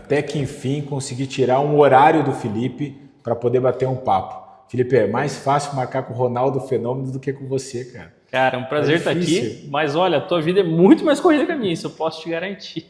Até que enfim consegui tirar um horário do Felipe para poder bater um papo. Felipe, é mais fácil marcar com o Ronaldo Fenômeno do que com você, cara. Cara, é um prazer estar aqui, mas olha, a tua vida é muito mais corrida que a minha, isso eu posso te garantir.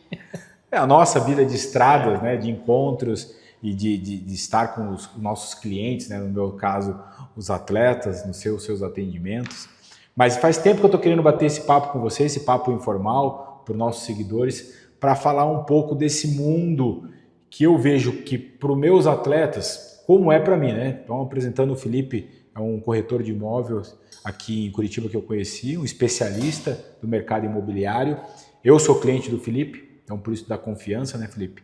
É a nossa vida de estradas, né, de encontros e de estar com os nossos clientes, né, no meu caso, os atletas, nos seus atendimentos. Mas faz tempo que eu estou querendo bater esse papo com você, esse papo informal, para os nossos seguidores, para falar um pouco desse mundo que eu vejo que para os meus atletas, como é para mim, né? Então, apresentando o Felipe, é um corretor de imóveis aqui em Curitiba que eu conheci, um especialista do mercado imobiliário. Eu sou cliente do Felipe, então por isso dá confiança, né, Felipe?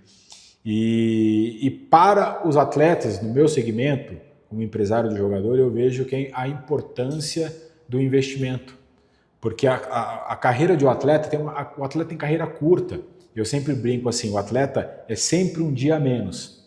E para os atletas, no meu segmento, como empresário do jogador, eu vejo que a importância do investimento. Porque a carreira de um atleta, o atleta tem carreira curta. Eu sempre brinco assim, o atleta é sempre um dia a menos.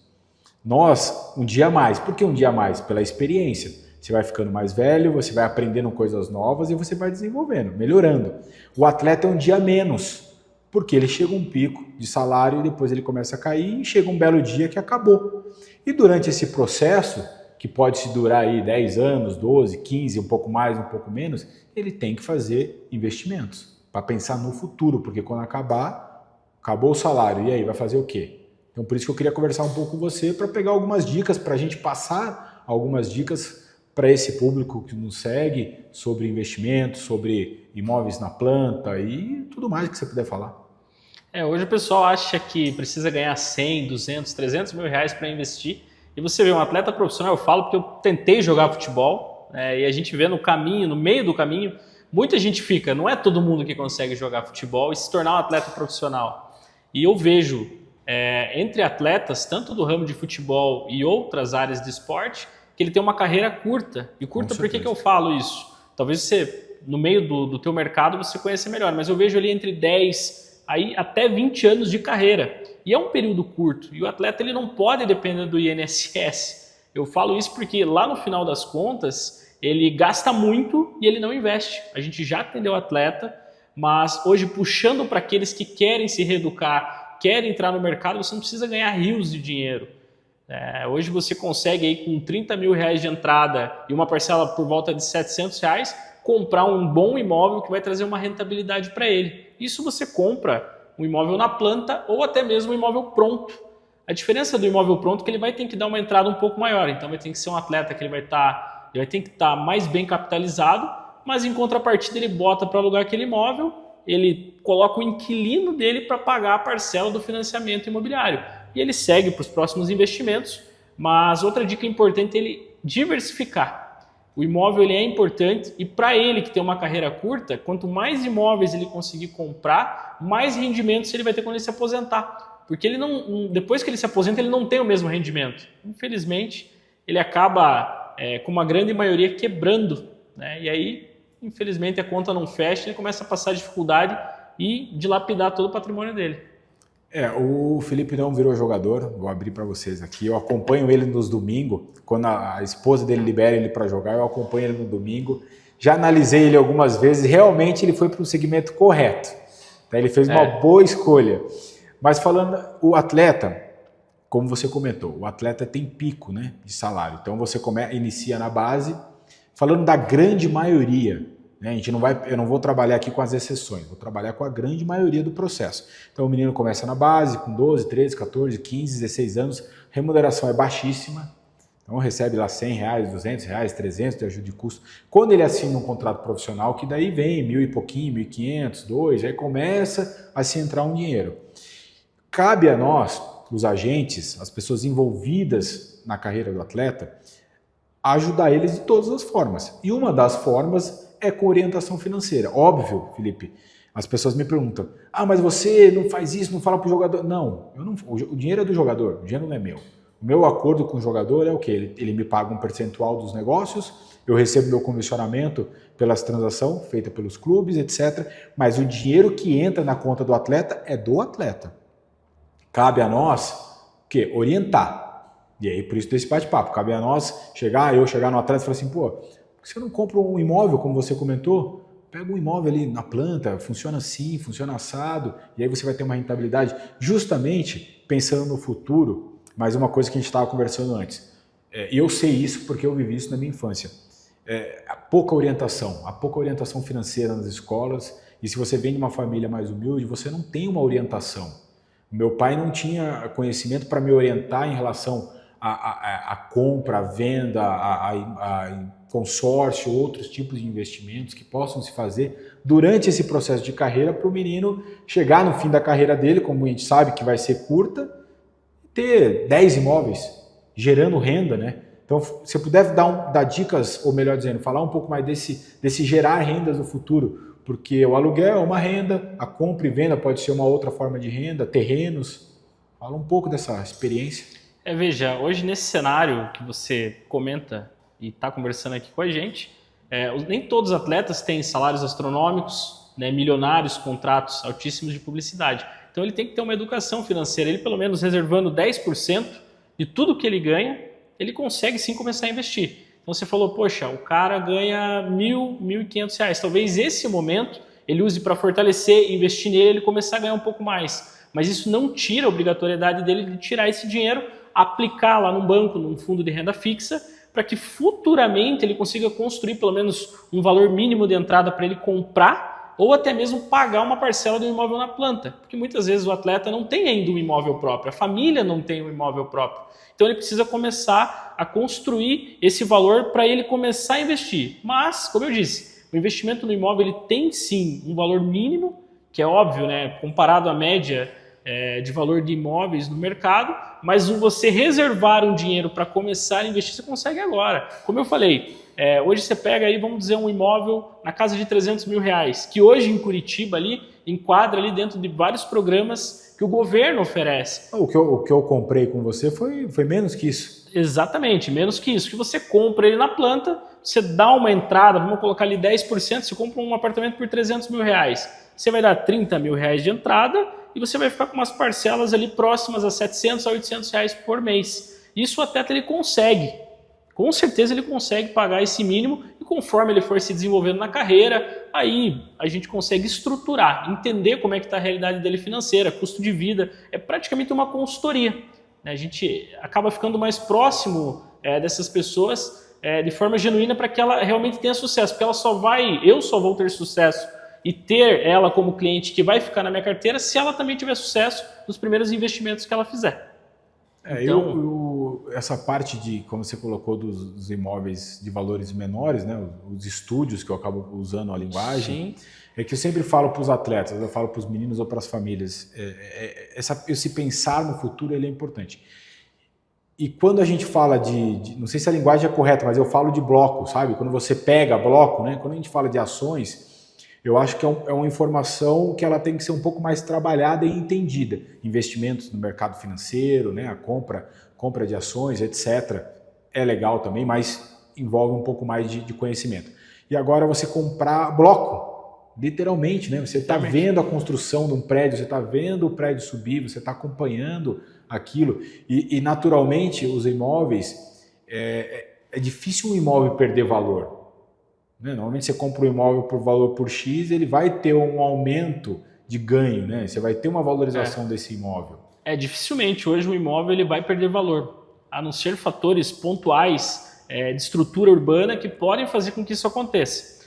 Nós, um dia a mais. Por que um dia a mais? Pela experiência. Você vai ficando mais velho, você vai aprendendo coisas novas e você vai desenvolvendo, melhorando. O atleta é um dia a menos, porque ele chega a um pico de salário e depois ele começa a cair e chega um belo dia que acabou. E durante esse processo, que pode se durar aí 10 anos, 12, 15, um pouco mais, um pouco menos, ele tem que fazer investimentos para pensar no futuro, porque quando acabou o salário, e aí, vai fazer o quê? Então, por isso que eu queria conversar um pouco com você para pegar algumas dicas, para a gente passar algumas dicas para esse público que nos segue sobre investimentos, sobre imóveis na planta e tudo mais que você puder falar. Hoje o pessoal acha que precisa ganhar 100, 200, 300 mil reais para investir. E você vê um atleta profissional, eu falo porque eu tentei jogar futebol, e a gente vê no caminho, no meio do caminho, muita gente fica, não é todo mundo que consegue jogar futebol e se tornar um atleta profissional. E eu vejo entre atletas, tanto do ramo de futebol e outras áreas de esporte, que ele tem uma carreira curta. E curta, por que eu falo isso? Talvez você, no meio do teu mercado, você conheça melhor, mas eu vejo ali entre 10 aí até 20 anos de carreira. E é um período curto. E o atleta ele não pode depender do INSS. Eu falo isso porque lá no final das contas, ele gasta muito e ele não investe. A gente já atendeu atleta, mas hoje puxando para aqueles que querem se reeducar, querem entrar no mercado, você não precisa ganhar rios de dinheiro. Hoje você consegue aí com 30 mil reais de entrada e uma parcela por volta de 700 reais, comprar um bom imóvel que vai trazer uma rentabilidade para ele. Isso você compra um imóvel na planta ou até mesmo um imóvel pronto. A diferença do imóvel pronto é que ele vai ter que dar uma entrada um pouco maior, então vai ter que ser um atleta que ele vai ter que estar mais bem capitalizado, mas em contrapartida ele bota para alugar aquele imóvel, ele coloca o inquilino dele para pagar a parcela do financiamento imobiliário. E ele segue para os próximos investimentos, mas outra dica importante é ele diversificar. O imóvel ele é importante e para ele que tem uma carreira curta, quanto mais imóveis ele conseguir comprar, mais rendimentos ele vai ter quando ele se aposentar. Porque ele não, depois que ele se aposenta, ele não tem o mesmo rendimento. Infelizmente, ele acaba, com uma grande maioria, quebrando, né? E aí, infelizmente, a conta não fecha, ele começa a passar dificuldade e dilapidar todo o patrimônio dele. O Felipe não virou jogador, vou abrir para vocês aqui, eu acompanho ele nos domingos, quando a esposa dele libera ele para jogar, eu acompanho ele no domingo, já analisei ele algumas vezes, realmente ele foi para o segmento correto, tá? Ele fez uma boa escolha, mas falando, o atleta, como você comentou, o atleta tem pico, né, de salário, então você inicia na base, falando da grande maioria, né? Eu não vou trabalhar aqui com as exceções, vou trabalhar com a grande maioria do processo. Então o menino começa na base com 12, 13, 14, 15, 16 anos, remuneração é baixíssima, então recebe lá 100 reais, 200 reais, 300 de ajuda de custo. Quando ele assina um contrato profissional, que daí vem 1.000 e pouquinho, 1.500, 2, aí começa a se entrar um dinheiro. Cabe a nós, os agentes, as pessoas envolvidas na carreira do atleta, ajudar eles de todas as formas. E uma das formas é com orientação financeira. Óbvio, Felipe, as pessoas me perguntam, mas você não faz isso, não fala para o jogador. Não, o dinheiro é do jogador, o dinheiro não é meu. O meu acordo com o jogador é o quê? Ele me paga um percentual dos negócios, eu recebo meu comissionamento pelas transações feitas pelos clubes, etc. Mas o dinheiro que entra na conta do atleta é do atleta. Cabe a nós orientar. E aí, por isso desse bate-papo, cabe a nós eu chegar no atleta e falar assim, por que você não compra um imóvel, como você comentou? Pega um imóvel ali na planta, funciona assim, funciona assado, e aí você vai ter uma rentabilidade. Justamente pensando no futuro, mas uma coisa que a gente estava conversando antes. Eu sei isso porque eu vivi isso na minha infância. A pouca orientação financeira nas escolas, e se você vem de uma família mais humilde, você não tem uma orientação. Meu pai não tinha conhecimento para me orientar em relação à compra, à venda, a consórcio, outros tipos de investimentos que possam se fazer durante esse processo de carreira para o menino chegar no fim da carreira dele, como a gente sabe que vai ser curta, ter 10 imóveis gerando renda, né? Então, se eu puder dar dicas, ou melhor dizendo, falar um pouco mais desse gerar rendas no futuro, porque o aluguel é uma renda, a compra e venda pode ser uma outra forma de renda, terrenos. Fala um pouco dessa experiência. Veja, hoje nesse cenário que você comenta e está conversando aqui com a gente, nem todos os atletas têm salários astronômicos, né, milionários, contratos altíssimos de publicidade. Então ele tem que ter uma educação financeira, ele pelo menos reservando 10% de tudo que ele ganha, ele consegue sim começar a investir. Então você falou, poxa, o cara ganha R$1.000, R$1.500. Talvez esse momento ele use para fortalecer, investir nele, ele começar a ganhar um pouco mais. Mas isso não tira a obrigatoriedade dele de tirar esse dinheiro, aplicar lá num banco, num fundo de renda fixa, para que futuramente ele consiga construir pelo menos um valor mínimo de entrada para ele comprar ou até mesmo pagar uma parcela do imóvel na planta. Porque muitas vezes o atleta não tem ainda um imóvel próprio, a família não tem um imóvel próprio. Então ele precisa começar a construir esse valor para ele começar a investir. Mas, como eu disse, o investimento no imóvel ele tem sim um valor mínimo, que é óbvio, né, comparado à média de valor de imóveis no mercado, mas você reservar um dinheiro para começar a investir, você consegue agora. Como eu falei, hoje você pega aí, vamos dizer, um imóvel na casa de R$300 mil, que hoje em Curitiba ali, enquadra ali dentro de vários programas que o governo oferece. O que eu comprei com você foi menos que isso. Exatamente, menos que isso. Que você compra ele na planta, você dá uma entrada, vamos colocar ali 10%, você compra um apartamento por R$300 mil. Você vai dar R$30 mil de entrada e você vai ficar com umas parcelas ali próximas a R$700 a R$800 por mês. Isso o atleta ele consegue. Com certeza ele consegue pagar esse mínimo e conforme ele for se desenvolvendo na carreira, aí a gente consegue estruturar, entender como é que está a realidade dele financeira, custo de vida, é praticamente uma consultoria. A gente acaba ficando mais próximo dessas pessoas de forma genuína para que ela realmente tenha sucesso, porque eu só vou ter sucesso e ter ela como cliente que vai ficar na minha carteira se ela também tiver sucesso nos primeiros investimentos que ela fizer. Então, essa parte de, como você colocou, dos imóveis de valores menores, né, os estúdios, que eu acabo usando a linguagem, sim, é que eu sempre falo para os atletas, eu falo para os meninos ou para as famílias, esse pensar no futuro ele é importante. E quando a gente fala não sei se a linguagem é correta, mas eu falo de bloco, sabe? Quando você pega bloco, né? Quando a gente fala de ações, eu acho que é uma informação que ela tem que ser um pouco mais trabalhada e entendida. Investimentos no mercado financeiro, né? A compra de ações, etc. É legal também, mas envolve um pouco mais de conhecimento. E agora você comprar bloco, literalmente, né? Você está vendo a construção de um prédio, você está vendo o prédio subir, você está acompanhando aquilo. E naturalmente, os imóveis, é difícil um imóvel perder valor. Normalmente você compra um imóvel por valor por X, ele vai ter um aumento de ganho, né? Você vai ter uma valorização desse imóvel. Dificilmente hoje o imóvel ele vai perder valor, a não ser fatores pontuais de estrutura urbana que podem fazer com que isso aconteça.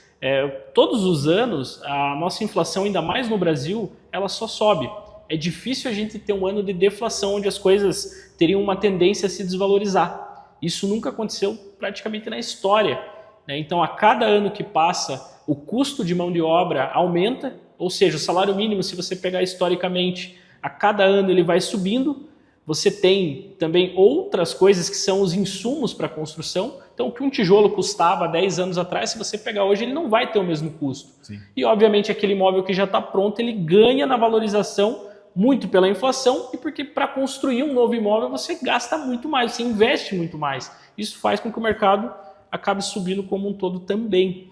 Todos os anos, a nossa inflação, ainda mais no Brasil, ela só sobe. É difícil a gente ter um ano de deflação onde as coisas teriam uma tendência a se desvalorizar. Isso nunca aconteceu praticamente na história. Então, a cada ano que passa, o custo de mão de obra aumenta, ou seja, o salário mínimo, se você pegar historicamente, a cada ano ele vai subindo. Você tem também outras coisas que são os insumos para a construção. Então, o que um tijolo custava 10 anos atrás, se você pegar hoje, ele não vai ter o mesmo custo. Sim. E, obviamente, aquele imóvel que já está pronto, ele ganha na valorização muito pela inflação e porque para construir um novo imóvel você gasta muito mais, você investe muito mais. Isso faz com que o mercado acabe subindo como um todo também.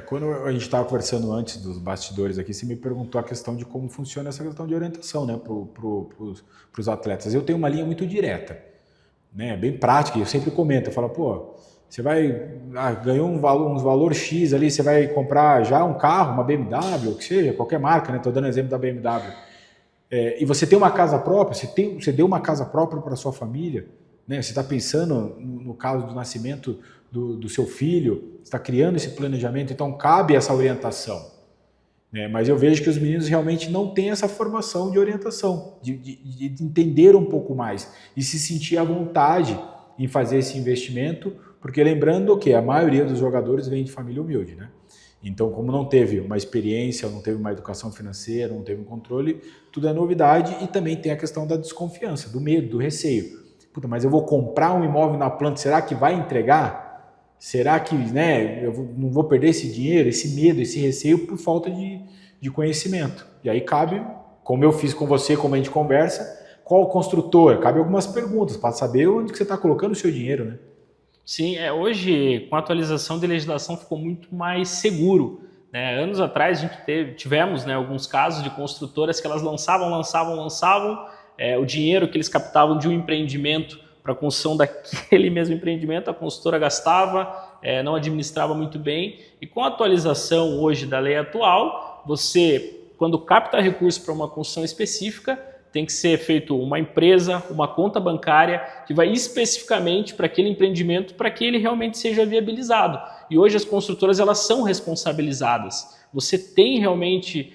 Quando a gente estava conversando antes dos bastidores aqui, você me perguntou a questão de como funciona essa questão de orientação, né, para os atletas. Eu tenho uma linha muito direta, né, bem prática, eu sempre comento, eu falo, você ganhou um valor X ali, você vai comprar já um carro, uma BMW, o que seja, qualquer marca, né, estou dando exemplo da BMW. e você tem uma casa própria, você deu uma casa própria para sua família, né? Você está pensando no caso do nascimento do seu filho, você está criando esse planejamento, então cabe essa orientação. Mas eu vejo que os meninos realmente não têm essa formação de orientação, de entender um pouco mais e se sentir à vontade em fazer esse investimento, porque lembrando que a maioria dos jogadores vem de família humilde, né? Então, como não teve uma experiência, não teve uma educação financeira, não teve um controle, tudo é novidade e também tem a questão da desconfiança, do medo, do receio. Puta, mas eu vou comprar um imóvel na planta, será que vai entregar? Será que, né, não vou perder esse dinheiro, esse medo, esse receio por falta de conhecimento? E aí cabe, como eu fiz com você, como a gente conversa, qual construtor? Cabe algumas perguntas para saber onde que você está colocando o seu dinheiro, né? Sim, hoje com a atualização de legislação ficou muito mais seguro, né? Anos atrás a gente tivemos, né, alguns casos de construtoras que elas lançavam o dinheiro que eles captavam de um empreendimento para a construção daquele mesmo empreendimento, a consultora gastava, não administrava muito bem, e com a atualização hoje da lei atual, você, quando capta recurso para uma construção específica, tem que ser feito uma empresa, uma conta bancária que vai especificamente para aquele empreendimento para que ele realmente seja viabilizado. E hoje as construtoras elas são responsabilizadas. Você tem realmente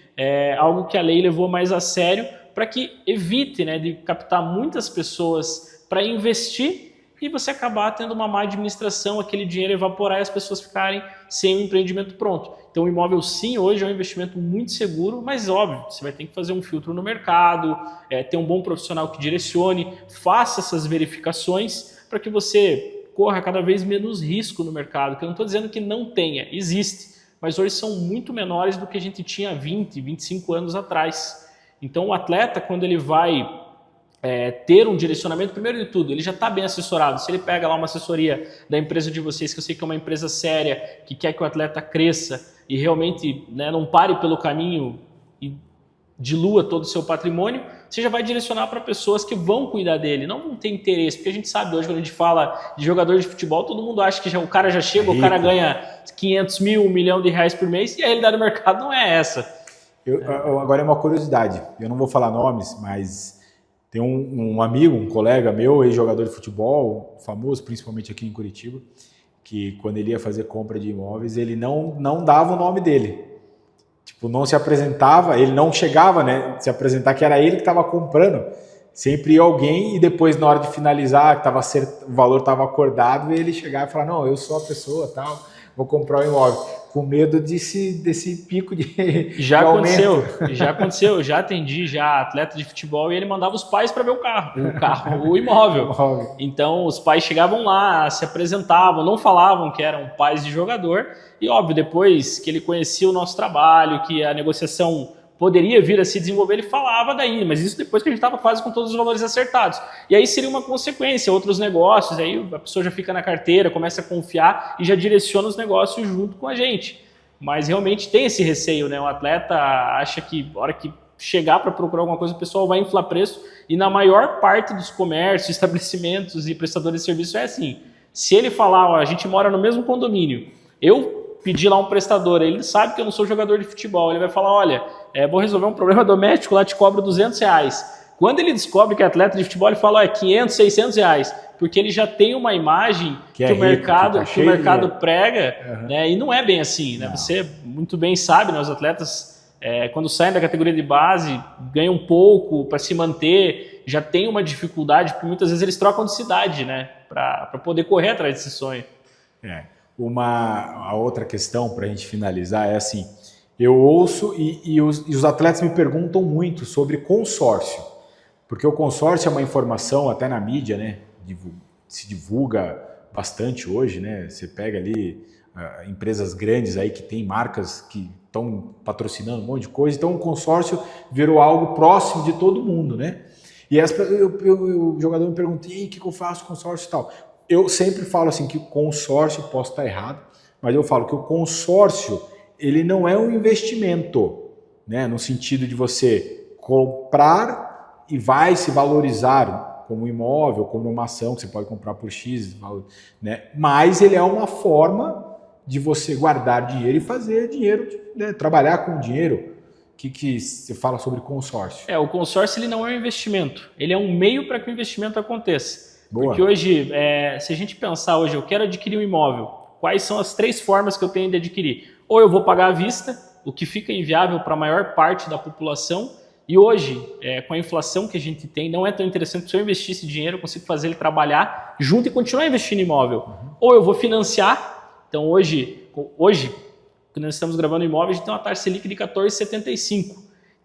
algo que a lei levou mais a sério para que evite, né, de captar muitas pessoas para investir e você acabar tendo uma má administração, aquele dinheiro evaporar e as pessoas ficarem sem o empreendimento pronto. Então o imóvel sim, hoje é um investimento muito seguro, mas óbvio, você vai ter que fazer um filtro no mercado, ter um bom profissional que direcione, faça essas verificações para que você corra cada vez menos risco no mercado, que eu não estou dizendo que não tenha, existe, mas hoje são muito menores do que a gente tinha 20, 25 anos atrás. Então o atleta, quando ele vai ter um direcionamento, primeiro de tudo, ele já está bem assessorado. Se ele pega lá uma assessoria da empresa de vocês, que eu sei que é uma empresa séria, que quer que o atleta cresça e realmente, né, não pare pelo caminho e dilua todo o seu patrimônio, você já vai direcionar para pessoas que vão cuidar dele, não vão ter interesse, porque a gente sabe hoje, quando a gente fala de jogador de futebol, todo mundo acha que o cara já chega, o cara ganha 500 mil, 1 milhão de reais por mês, e a realidade do mercado não é essa. Agora é uma curiosidade, eu não vou falar nomes, mas tem um amigo, um colega meu, ex-jogador de futebol, famoso, principalmente aqui em Curitiba, que quando ele ia fazer compra de imóveis, ele não dava o nome dele. Tipo, não se apresentava, ele não chegava, né, se apresentar que era ele que estava comprando. Sempre ia alguém e depois, na hora de finalizar, o valor estava acordado, ele chegava e falava, não, eu sou a pessoa, tal, vou comprar o imóvel. Com medo desse pico de Já aconteceu, eu já atendi atleta de futebol e ele mandava os pais para ver o imóvel. Então os pais chegavam lá, se apresentavam, não falavam que eram pais de jogador e óbvio, depois que ele conhecia o nosso trabalho, que a negociação poderia vir a se desenvolver, ele falava daí, mas isso depois que a gente estava quase com todos os valores acertados. E aí seria uma consequência, outros negócios, aí a pessoa já fica na carteira, começa a confiar e já direciona os negócios junto com a gente. Mas realmente tem esse receio, né? O atleta acha que na hora que chegar para procurar alguma coisa, o pessoal vai inflar preço e na maior parte dos comércios, estabelecimentos e prestadores de serviço é assim. Se ele falar, ó, a gente mora no mesmo condomínio, eu pedi lá um prestador, ele sabe que eu não sou jogador de futebol, ele vai falar, olha, vou resolver um problema doméstico, lá te cobro R$200. Quando ele descobre que é atleta de futebol, ele fala, 500, R$600, porque ele já tem uma imagem que o mercado prega, né? E não é bem assim, né? Não. Você muito bem sabe, né? Os atletas, quando saem da categoria de base, ganham pouco para se manter, já tem uma dificuldade, porque muitas vezes eles trocam de cidade, né? Para poder correr atrás desse sonho. A outra questão para a gente finalizar é assim, eu ouço e os atletas me perguntam muito sobre consórcio, porque o consórcio é uma informação até na mídia, né? Se divulga bastante hoje, né? Você pega ali empresas grandes aí que tem marcas que estão patrocinando um monte de coisa, então o consórcio virou algo próximo de todo mundo, né? E o jogador me pergunta, e aí, o que eu faço com consórcio e tal? Eu sempre falo assim que o consórcio, posso estar errado, mas eu falo que o consórcio, ele não é um investimento, né? No sentido de você comprar e vai se valorizar como um imóvel, como uma ação que você pode comprar por X, né? Mas ele é uma forma de você guardar dinheiro e fazer dinheiro, né? Trabalhar com dinheiro, que você fala sobre consórcio? O consórcio ele não é um investimento, ele é um meio para que o investimento aconteça. Boa. Porque hoje, se a gente pensar hoje, eu quero adquirir um imóvel, quais são as 3 formas que eu tenho de adquirir? Ou eu vou pagar à vista, o que fica inviável para a maior parte da população, e hoje, com a inflação que a gente tem, não é tão interessante se eu investir esse dinheiro, eu consigo fazer ele trabalhar junto e continuar investindo em imóvel. Ou eu vou financiar, então hoje, quando nós estamos gravando imóvel, a gente tem uma taxa Selic de 14,75.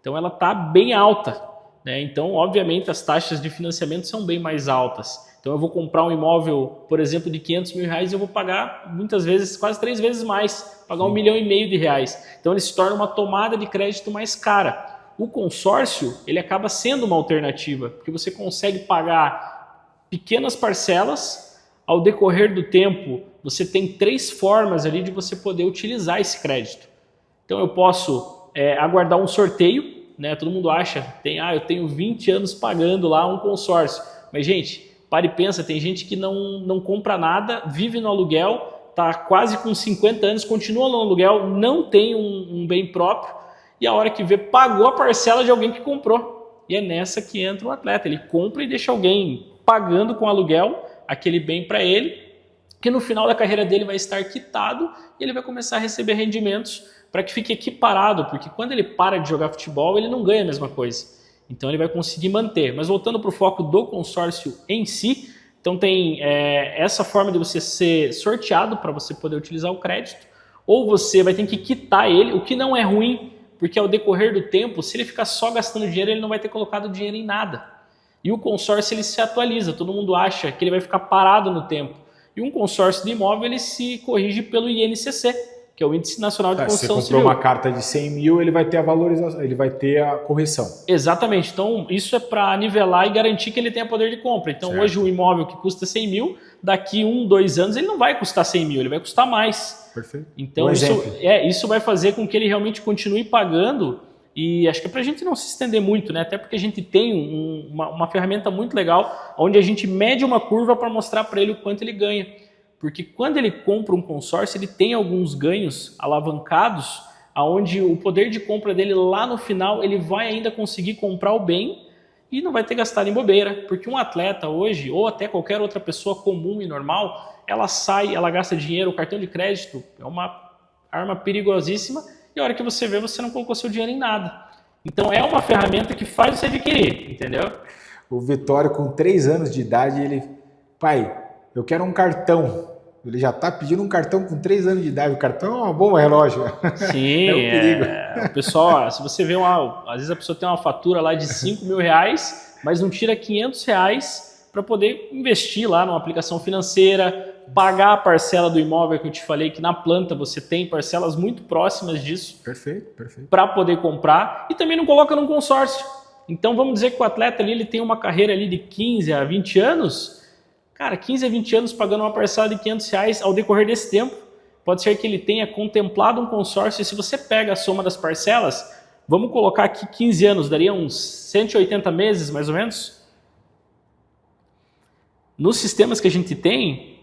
Então ela está bem alta, né? Então, obviamente, as taxas de financiamento são bem mais altas. Então eu vou comprar um imóvel, por exemplo, de 500 mil reais e eu vou pagar muitas vezes, quase 3 vezes mais, pagar R$1,5 milhão de reais. Então ele se torna uma tomada de crédito mais cara. O consórcio, ele acaba sendo uma alternativa, porque você consegue pagar pequenas parcelas, ao decorrer do tempo, você tem 3 formas ali de você poder utilizar esse crédito. Então eu posso aguardar um sorteio, né? Todo mundo acha, eu tenho 20 anos pagando lá um consórcio. Mas, gente, para e pensa, tem gente que não compra nada, vive no aluguel, está quase com 50 anos, continua no aluguel, não tem um bem próprio, e a hora que vê, pagou a parcela de alguém que comprou. E é nessa que entra o atleta. Ele compra e deixa alguém pagando com aluguel aquele bem para ele, que no final da carreira dele vai estar quitado e ele vai começar a receber rendimentos para que fique equiparado, porque quando ele para de jogar futebol, ele não ganha a mesma coisa. Então ele vai conseguir manter. Mas voltando para o foco do consórcio em si, então tem essa forma de você ser sorteado para você poder utilizar o crédito, ou você vai ter que quitar ele, o que não é ruim, porque ao decorrer do tempo, se ele ficar só gastando dinheiro, ele não vai ter colocado dinheiro em nada. E o consórcio ele se atualiza, todo mundo acha que ele vai ficar parado no tempo. E um consórcio de imóvel ele se corrige pelo INCC, que é o Índice Nacional de Construção Civil. Se você comprou uma carta de 100 mil, ele vai ter a valorização, ele vai ter a correção. Exatamente. Então, isso é para nivelar e garantir que ele tenha poder de compra. Então, certo. Hoje, o imóvel que custa 100 mil, daqui 1, 2 anos, ele não vai custar 100 mil, ele vai custar mais. Perfeito. Então, isso vai fazer com que ele realmente continue pagando. E acho que é para a gente não se estender muito, né? Até porque a gente tem uma ferramenta muito legal, onde a gente mede uma curva para mostrar para ele o quanto ele ganha. Porque quando ele compra um consórcio, ele tem alguns ganhos alavancados, onde o poder de compra dele lá no final, ele vai ainda conseguir comprar o bem e não vai ter gastado em bobeira. Porque um atleta hoje, ou até qualquer outra pessoa comum e normal, ela gasta dinheiro, o cartão de crédito é uma arma perigosíssima, e a hora que você vê, você não colocou seu dinheiro em nada. Então é uma ferramenta que faz você adquirir, entendeu? O Vitório, com 3 anos de idade, ele... Pai, eu quero um cartão. Ele já está pedindo um cartão com 3 anos de idade. O cartão é uma bomba relógio. Sim, o pessoal, se você vê às vezes a pessoa tem uma fatura lá de 5 mil reais, mas não tira 500 reais para poder investir lá numa aplicação financeira, pagar a parcela do imóvel que eu te falei, que na planta você tem parcelas muito próximas disso. Perfeito, perfeito. Para poder comprar, e também não coloca num consórcio. Então vamos dizer que o atleta ali ele tem uma carreira ali de 15 a 20 anos, cara, 15 a 20 anos pagando uma parcela de 500 reais ao decorrer desse tempo, pode ser que ele tenha contemplado um consórcio, e se você pega a soma das parcelas, vamos colocar aqui 15 anos, daria uns 180 meses mais ou menos. Nos sistemas que a gente tem,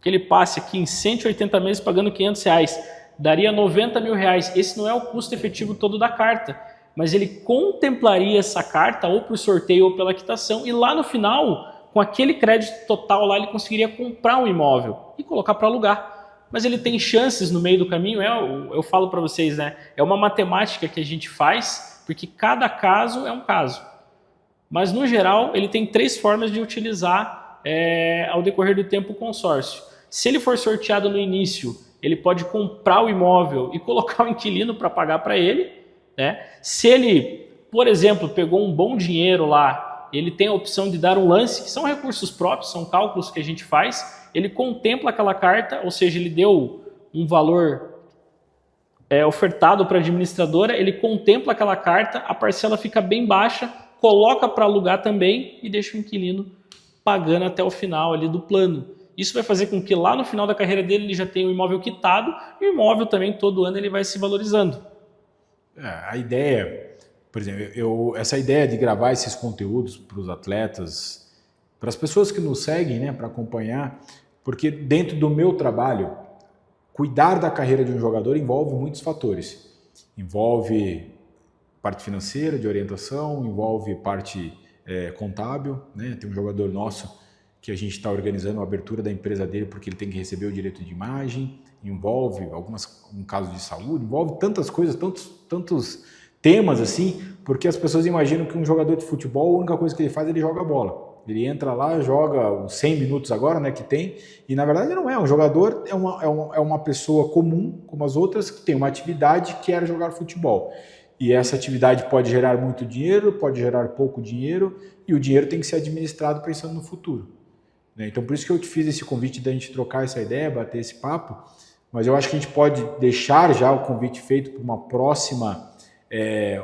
que ele passe aqui em 180 meses pagando 500 reais, daria 90 mil reais. Esse não é o custo efetivo todo da carta, mas ele contemplaria essa carta ou por sorteio ou pela quitação, e lá no final, com aquele crédito total lá, ele conseguiria comprar um imóvel e colocar para alugar. Mas ele tem chances no meio do caminho, eu falo para vocês, né? É uma matemática que a gente faz, porque cada caso é um caso. Mas no geral, ele tem 3 formas de utilizar ao decorrer do tempo o consórcio. Se ele for sorteado no início, ele pode comprar o imóvel e colocar o inquilino para pagar para ele, né? Se ele, por exemplo, pegou um bom dinheiro lá, ele tem a opção de dar um lance, que são recursos próprios, são cálculos que a gente faz, ele contempla aquela carta, ou seja, ele deu um valor ofertado para a administradora, ele contempla aquela carta, a parcela fica bem baixa, coloca para alugar também e deixa o inquilino pagando até o final ali do plano. Isso vai fazer com que lá no final da carreira dele ele já tenha o imóvel quitado, e o imóvel também todo ano ele vai se valorizando. A ideia, por exemplo, essa ideia de gravar esses conteúdos para os atletas, para as pessoas que nos seguem, né, para acompanhar, porque dentro do meu trabalho, cuidar da carreira de um jogador envolve muitos fatores. Envolve parte financeira, de orientação, envolve parte contábil, né? Tem um jogador nosso que a gente está organizando a abertura da empresa dele porque ele tem que receber o direito de imagem, envolve um caso de saúde, envolve tantas coisas, tantos temas assim, porque as pessoas imaginam que um jogador de futebol, a única coisa que ele faz, ele joga bola. Ele entra lá, joga os 100 minutos agora, né, que tem, e na verdade não é. Um jogador é uma pessoa comum, como as outras, que tem uma atividade que era jogar futebol. E essa atividade pode gerar muito dinheiro, pode gerar pouco dinheiro, e o dinheiro tem que ser administrado pensando no futuro. Então, por isso que eu te fiz esse convite da gente trocar essa ideia, bater esse papo, mas eu acho que a gente pode deixar já o convite feito para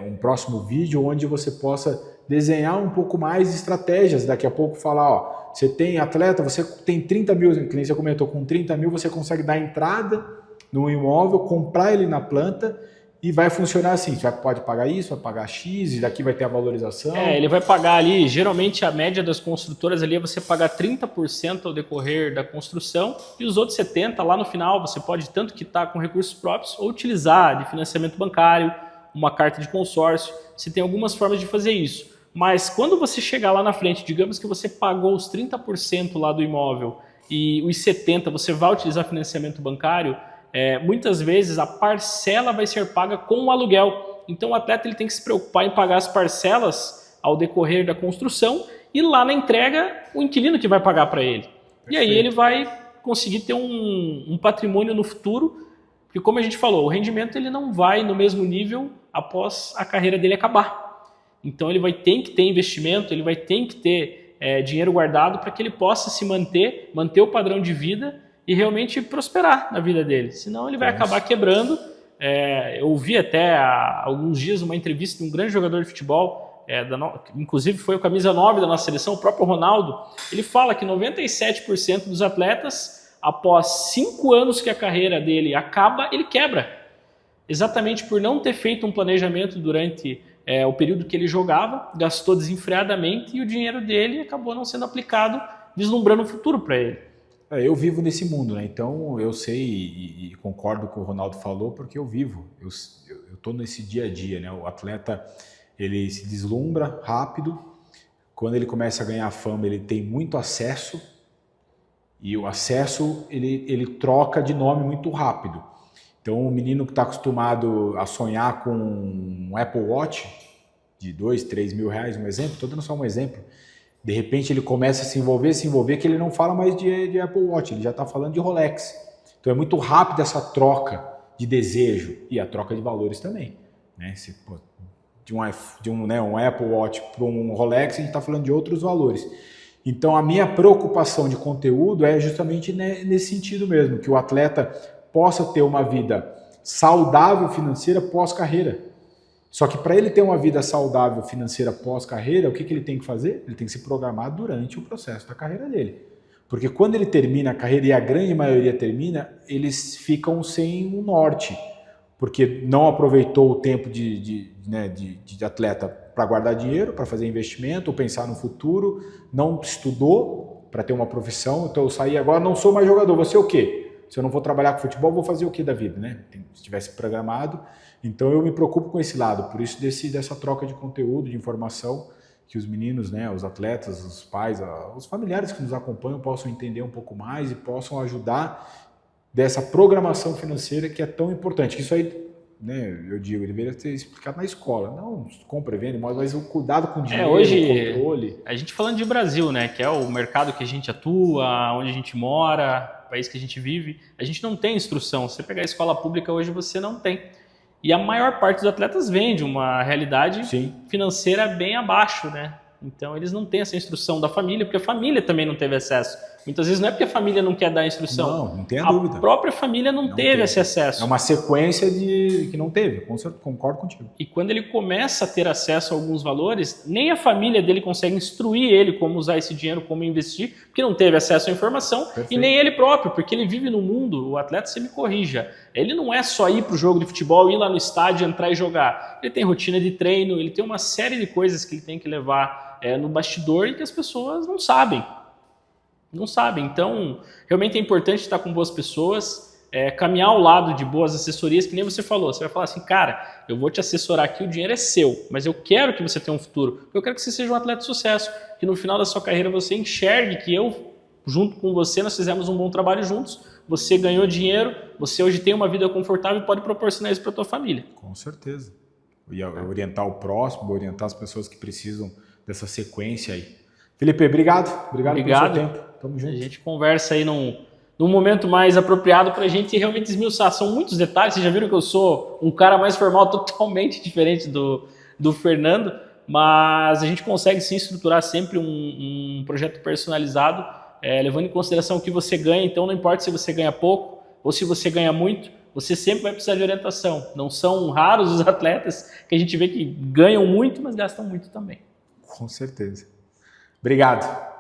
um próximo vídeo, onde você possa desenhar um pouco mais de estratégias, daqui a pouco falar, ó, você tem atleta, você tem 30 mil, que nem você comentou, com 30 mil você consegue dar entrada no imóvel, comprar ele na planta, e vai funcionar assim, você pode pagar isso, vai pagar X, e daqui vai ter a valorização. Ele vai pagar ali, geralmente a média das construtoras ali é você pagar 30% ao decorrer da construção, e os outros 70% lá no final você pode tanto quitar com recursos próprios ou utilizar de financiamento bancário, uma carta de consórcio. Você tem algumas formas de fazer isso. Mas quando você chegar lá na frente, digamos que você pagou os 30% lá do imóvel e os 70% você vai utilizar financiamento bancário, muitas vezes a parcela vai ser paga com o aluguel. Então o atleta ele tem que se preocupar em pagar as parcelas ao decorrer da construção e lá na entrega o inquilino que vai pagar para ele. Perfeito. E aí ele vai conseguir ter um patrimônio no futuro, porque como a gente falou, o rendimento ele não vai no mesmo nível após a carreira dele acabar. Então ele vai ter que ter investimento, ele vai ter que ter dinheiro guardado para que ele possa se manter o padrão de vida e realmente prosperar na vida dele. Senão ele vai acabar quebrando. Eu ouvi até há alguns dias uma entrevista de um grande jogador de futebol, inclusive foi o camisa 9 da nossa seleção, o próprio Ronaldo. Ele fala que 97% dos atletas, após 5 anos que a carreira dele acaba, ele quebra. Exatamente por não ter feito um planejamento durante o período que ele jogava, gastou desenfreadamente e o dinheiro dele acabou não sendo aplicado, vislumbrando o futuro para ele. Eu vivo nesse mundo, né? Então eu sei e concordo com o Ronaldo falou, porque eu vivo, eu estou nesse dia a dia, né? O atleta ele se deslumbra rápido, quando ele começa a ganhar fama ele tem muito acesso, e o acesso ele troca de nome muito rápido. Então, o menino que está acostumado a sonhar com um Apple Watch de 2, 3 mil reais, um exemplo, estou dando só um exemplo, de repente ele começa a se envolver, que ele não fala mais de Apple Watch, ele já está falando de Rolex. Então, é muito rápido essa troca de desejo e a troca de valores também. Né? Um Apple Watch para um Rolex, a gente está falando de outros valores. Então, a minha preocupação de conteúdo é justamente nesse sentido mesmo, que o atleta possa ter uma vida saudável financeira pós-carreira. Só que para ele ter uma vida saudável financeira pós-carreira, o que ele tem que fazer? Ele tem que se programar durante o processo da carreira dele. Porque quando ele termina a carreira, e a grande maioria termina, eles ficam sem um norte, porque não aproveitou o tempo de atleta para guardar dinheiro, para fazer investimento, ou pensar no futuro, não estudou para ter uma profissão. Então eu saí agora, não sou mais jogador, vou ser o quê? Se eu não vou trabalhar com futebol, vou fazer o que da vida, né? Se tivesse programado. Então eu me preocupo com esse lado, por isso dessa troca de conteúdo, de informação, que os meninos, né, os atletas, os pais, os familiares que nos acompanham possam entender um pouco mais e possam ajudar dessa programação financeira que é tão importante. Isso aí, né, eu digo, ele deveria ser explicado na escola. Não compra, vende, mas o cuidado com o dinheiro, hoje, o controle. A gente falando de Brasil, né, que é o mercado que a gente atua, onde a gente mora, o país que a gente vive, a gente não tem instrução. Se você pegar a escola pública hoje, você não tem. E a maior parte dos atletas vem de uma realidade financeira bem abaixo, né? Então eles não têm essa instrução da família, porque a família também não teve acesso. Muitas vezes não é porque a família não quer dar a instrução. Não tem a dúvida. A própria família não teve esse acesso. É uma sequência que não teve, concordo contigo. E quando ele começa a ter acesso a alguns valores, nem a família dele consegue instruir ele como usar esse dinheiro, como investir, porque não teve acesso à informação. Perfeito. E nem ele próprio, porque ele vive no mundo, o atleta, você me corrija, ele não é só ir para o jogo de futebol, ir lá no estádio, entrar e jogar. Ele tem rotina de treino, ele tem uma série de coisas que ele tem que levar no bastidor e que as pessoas não sabem. Não sabem. Então, realmente é importante estar com boas pessoas. caminhar ao lado de boas assessorias, que nem você falou. Você vai falar assim, cara, eu vou te assessorar aqui, o dinheiro é seu, mas eu quero que você tenha um futuro. Eu quero que você seja um atleta de sucesso, que no final da sua carreira você enxergue que eu, junto com você, nós fizemos um bom trabalho juntos, você ganhou dinheiro, você hoje tem uma vida confortável e pode proporcionar isso para a tua família. Com certeza. E orientar o próximo, orientar as pessoas que precisam dessa sequência aí. Felipe, obrigado pelo seu tempo. Tamo junto. A gente conversa aí num momento mais apropriado para a gente realmente esmiuçar. São muitos detalhes, vocês já viram que eu sou um cara mais formal, totalmente diferente do Fernando, mas a gente consegue sim estruturar sempre um projeto personalizado, levando em consideração o que você ganha. Então não importa se você ganha pouco ou se você ganha muito, você sempre vai precisar de orientação. Não são raros os atletas que a gente vê que ganham muito, mas gastam muito também. Com certeza. Obrigado.